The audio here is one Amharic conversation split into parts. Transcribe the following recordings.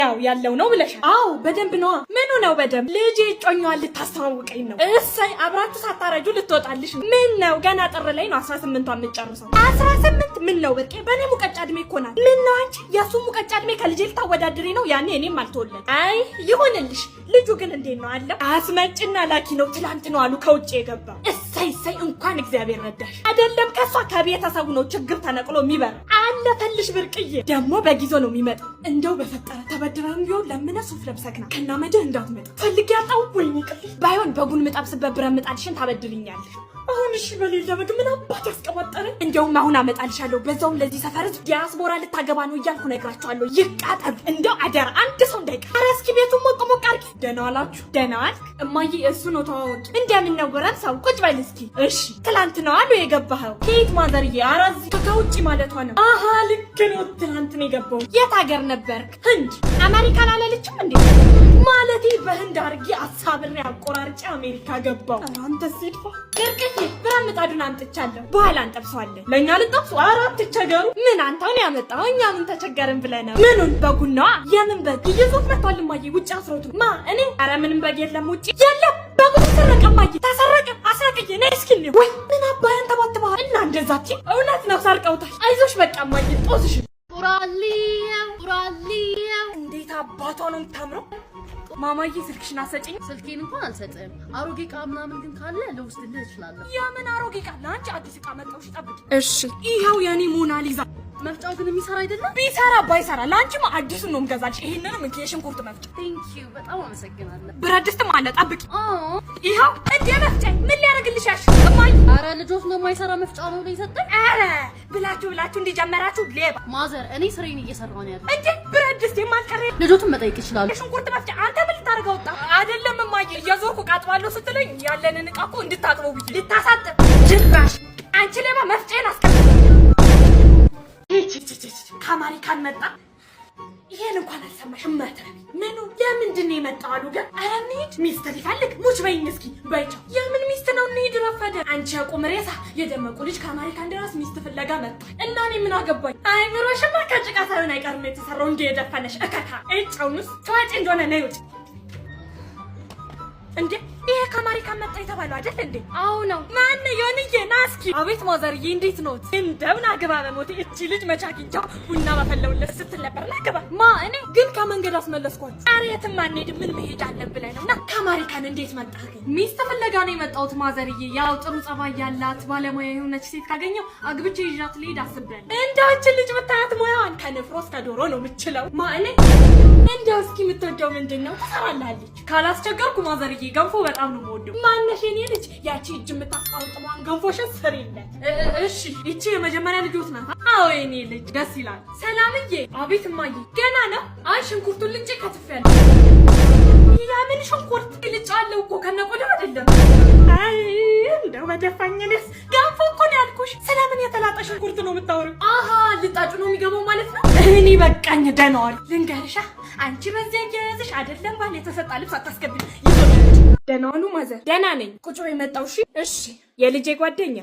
ያው ያለው ነው ብለሻል? አዎ በደንብ ነው። ምኑ ነው በደንብ? ልጄ ጮኛዋን ልታስተዋውቀኝ ነው። እሰይ አብራችሁ ሳታረጁ ልትወጣልሽ ነው። ምን ነው ገና ጥር ላይ ነው 18ቷን የምትጨርሰው? 18 ምን ነው በቃ በኔ ሙቀጫ እድሜ እኮ ናት። ምን ነው አንቺ የሱ ሙቀጫ እድሜ ከልጄ ልታወዳድሪ ነው? ያኔ እኔም አልተወለድኩም። አይ ይሁንልሽ። ልጁ ግን እንዴት ነው አለው? አስመጭና ላኪ ነው። ትላንት ነው አሉ ከውጭ የገባ። እሰይ እንኳን እግዚአብሔር ረዳሽ። አይደለም ከሷ ከቤተሰቡ ነው ችግር ተነቅሎ የሚበር አለፈልሽ ብርቅዬ። ደግሞ በጊዜው ነው የሚመጣው። እንደው በፈጠረ ተበድረን ቢሆን ለምን ሱፍ ለብሰክና ከናመድህ እንዳትመጣ ፈልግ ያጣው። ወይኔ ቅልሽ ባይሆን በጉን ምጣብስበት ብረት ምጣድሽን ታበድልኛለሽ። አሁን እሺ በሌለ በግ ምን አባት ያስቀባጠረ። እንደውም አሁን አመጣልሻለሁ። በዛውም ለዚህ ሰፈር ዲያስፖራ ልታገባ ነው እያልኩ ነግራቸዋለሁ። ይቃጠል እንደው አደራ አንድ ሰው እንዳይቀር። ኧረ እስኪ ቤቱን ሞቅ ሞቅ አድርጊ። ደህና ዋላችሁ? ደህና ዋልክ? እማዬ እሱ ነው ተዋወቂ። እንደምን ነው ጎረም ሰው ቁጭ በል እስኪ። እሺ ትላንት ነው አሉ የገባኸው? ከየት ማዘርዬ? ኧረ እዚህ ከውጭ ማለቷ ነው። አሃ ልክ ነው። ትላንት ነው የገባው። የት ሀገር ነበርክ? ህንድ። አሜሪካን አላለችም እንዴ? ማለቴ በህንድ አድርጌ አሳብሬ አቆራርጬ አሜሪካ ገባው። ኧረ አንተ ሲድፋ ቅርቅዬ ብረት ምጣዱን አምጥቻለሁ። በኋላ እንጠብሰዋለን። ለእኛ ልጠብሱ? ኧረ አትቸገሩ። ምን አንተውን ያመጣው? እኛ ምን ተቸገርን ብለህ ነው? ምኑን? በጉን ነዋ። የምን በግ? ይዞት መጥቷል እማዬ። ውጭ አስሮት ነው። ማ እኔ? ኧረ ምንም በግ የለም ውጭ። የለም በጉ ተሰረቀ እማዬ። ተሰረቀ? አስረቅዬ ነይ እስኪ እንየው። ወይ ምን አባያን ተባትበሃል እና እንደዛች እውነት ነው ሰርቀውታል። አይዞሽ በቃ እማዬ ጦስሽ። ቁራሊያው እንዴት አባቷ ነው የምታምረው። ማማዬ ስልክሽን አሰጪኝ። ስልኬን እንኳን አልሰጥም። አሮጌ ዕቃ ምናምን ግን ካለ ልወስድልህ እችላለሁ። የምን አሮጌ ዕቃ? ለአንቺ አዲስ ዕቃ መጣሁሽ። ጠብቂ። እሺ ይኸው የኔ ሞናሊዛ። መፍጫው ግን የሚሰራ አይደለም። ቢሰራ ባይሰራ ለአንቺማ አዲሱን ነው የምገዛልሽ። ይሄንንም የሽንኩርት መፍጫ። ቴንክ ዩ በጣም አመሰግናለሁ። ብረት ድስትም አለ። ጠብቂ። ይኸው እንደ መፍጫ ምን ሊያደርግልሽ ያልሽ? እማዬ ኧረ ልጆች ነው የማይሰራ መፍጫ ነው ብለኝ ሰጠኝ። ኧረ ብላችሁ እንዲጀመራችሁ ሌባ። ማዘር እኔ ስሬን እየሰራሁ ነው ያለው። እንዴ ብረት ድስት የማልቀረ ልጆቱን መጠየቅ ይችላሉ። የሽንኩርት መፍጫ አንተ ምን ልታደርገው ወጣ? አይደለም እማዬ እየዞርኩ ቃጥባለሁ ስትለኝ ያለንን ዕቃ እኮ እንድታጥበው ብዬ ልታሳጥብ። ጭራሽ አንቺ ሌባ መፍጫዬን አስቀምጥ። ከአሜሪካን መጣ። ይሄን እንኳን አልሰማሽም? መትረቢ ምኑ ለምንድን ነው የመጣው አሉ። ግን ኧረ እንሂድ። ሚስት ሊፈልግ ሙች በይኝ እስኪ በይቻው። የምን ሚስት ነው? እንሂድ። ረፈደ። አንቺ የቁም ሬሳ የደመቁ ልጅ ከአሜሪካን ድረስ ሚስት ፍለጋ መጣ እና እኔ ምን አገባኝ? አይምሮሽማ ከጭቃ ሳይሆን አይቀርም የተሰራው። እንደ የደፈነሽ እከካ እጫውንስ ተዋጭ እንደሆነ ነይ ውጭ። እንዴ ይሄ ከአሜሪካን መጣ የተባለው አይደል እንዴ? አዎ ነው። ማን የሆንዬ ና እስኪ። አቤት ማዘርዬ እንዴት ነው? እንደምን አግባ በሞቴ። እቺ ልጅ መቻኪንቻው ቡና ባፈለውለት ስትል ነበር። ናግባ ማ እኔ ግን ከመንገድ አስመለስኳት። ኧረ የትም አንሄድም። ምን መሄድ አለን ብለህ ነው? እና ከአሜሪካን እንዴት መጣ? ሚስት ፍለጋ ነው የመጣሁት ማዘርዬ። ያው ጥሩ ጸባይ ያላት ባለሙያ የሆነች ሴት ካገኘው አግብቼ ይዣት ልሄድ አስቤያለሁ። እንደው እቺ ልጅ ብታያት ሙያዋን ከንፍሮ እስከ ዶሮ ነው የምችለው። ማ እኔ እንደው እስኪ የምትወደው ምንድን ነው? ትሰራላለች። ካላስቸገርኩ ማዘርዬ ገንፎ በጣም ነው የምወደው። ማነሽ የኔ ልጅ? ያቺ እጅ የምታስቀምጥሟን ገንፎሽን ስሪለት። እሺ ይቺ የመጀመሪያ ልጆት ናት? አዎ የኔ ልጅ። ደስ ይላል። ሰላምዬ። አቤት እማዬ። ገና ነው? አይ ሽንኩርቱን ልጬ ከትፌያለሁ። የምን ሽንኩርት? ልጬዋለሁ እኮ ከነቆዳው አይደለም። አይ እንደው በደፋኝንስ። ገንፎ እኮ ነው ያልኩሽ። ስለምን የተላጠ ሽንኩርት ነው የምታወሪው? አሃ ልጣጩ ነው የሚገባው ማለት ነው። እኔ በቃኝ። ደህና ዋል። ልንገርሻ አንቺ በዚያ እየያዝሽ አይደለም ባል የተሰጣ ልብስ አታስገብኝ። ደህና ዋሉ ማዘር። ደህና ነኝ። ቁጭ በይ መጣሁ። እሺ እሺ። የልጄ ጓደኛ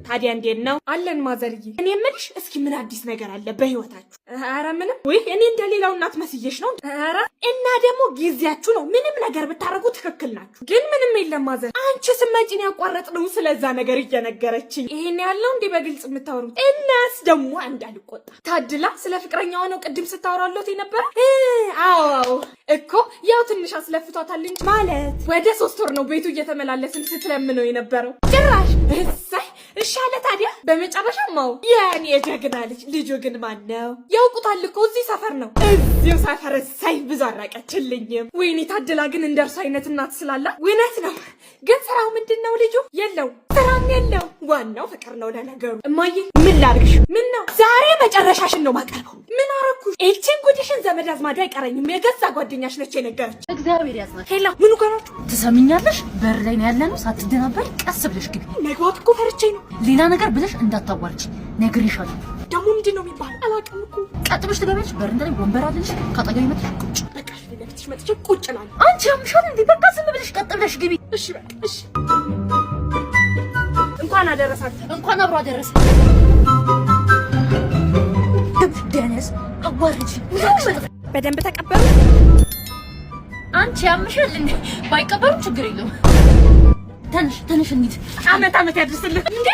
ታዲያ እንዴት ነው? አለን ማዘርዬ። እኔ የምልሽ እስኪ ምን አዲስ ነገር አለ በህይወታችሁ? ኧረ ምንም። ወይ እኔ እንደሌላው እናት መስዬሽ ነው? ኧረ እና ደግሞ ጊዜያችሁ ነው። ምንም ነገር ብታረጉ ትክክል ናችሁ። ግን ምንም የለም ማዘር። አንቺ ስመጪን ያቋረጥነው ስለዛ ነገር እየነገረችኝ። ይሄን ያለው እንዴ በግልጽ የምታወሩት? እናስ ደግሞ እንዳልቆጣ ታድላ ስለ ፍቅረኛዋ ነው ቅድም ስታወራለት የነበረ? አዎ እኮ ያው ትንሽ አስለፍቷታል እንጂ ማለት ወደ 3 ወር ነው ቤቱ እየተመላለስን ስትለምነው የነበረው። ጭራሽ እሰይ እሺ አለ ታዲያ። በመጨረሻማው የኔ የጀግና ልጅ። ልጁ ግን ማን ነው? ያውቁታል እኮ እዚህ ሰፈር ነው። እዚሁ ሰፈር። እሰይ ብዙ አራቀችልኝም። ወይኔ ታድላ ግን እንደርሱ አይነት እናት ስላላት። እውነት ነው። ግን ስራው ምንድን ነው? ልጁ የለው ስራም የለው። ዋናው ፍቅር ነው ለነገሩ። እማዬ ምን ላድርግሽ? ምን ነው ዛሬ መጨረሻሽን ነው ማቀርበው። ምን አረኩሽ? እቺን ጉድሽን ዘመድ አዝማዱ አይቀረኝም። የገዛ ጓደኛሽ ነች የነገረች። እግዚአብሔር ያጽናሽ። ሄላ ምኑ ጋር ናችሁ? ትሰሚኛለሽ? በር ላይ ነው ያለነው። ሳትደናበሪ ቀስ ብለሽ ግቢ። መግባት እኮ ፈርቼ ነው። ሌላ ነገር ብለሽ እንዳታዋርጂ ነግሬሻለሁ። ደግሞ ምንድን ነው የሚባለው? አላውቅም እኮ። ቀጥ ብለሽ ትገቢያለሽ። በረንዳ ላይ ወንበር አለልሽ። ካጠገቢ መጥተሽ ቁጭ። በቃ እሺ፣ ለፊትሽ መጥቼ ቁጭ እላለሁ። አንቺ ያምሻል እንዴ? በቃ ዝም ብለሽ ቀጥ ብለሽ ግቢ። እሺ በቃ እሺ። እንኳን አደረሳችሁ። እንኳን አብሮ አደረሰ። ደነስ አዋርጂ በደንብ ተቀበሉ። አንቺ ያምሻል እንዴ? ባይቀበሉ ችግር የለውም። ተንሽ እንሂድ። አመት ያድርስልህ እንዴ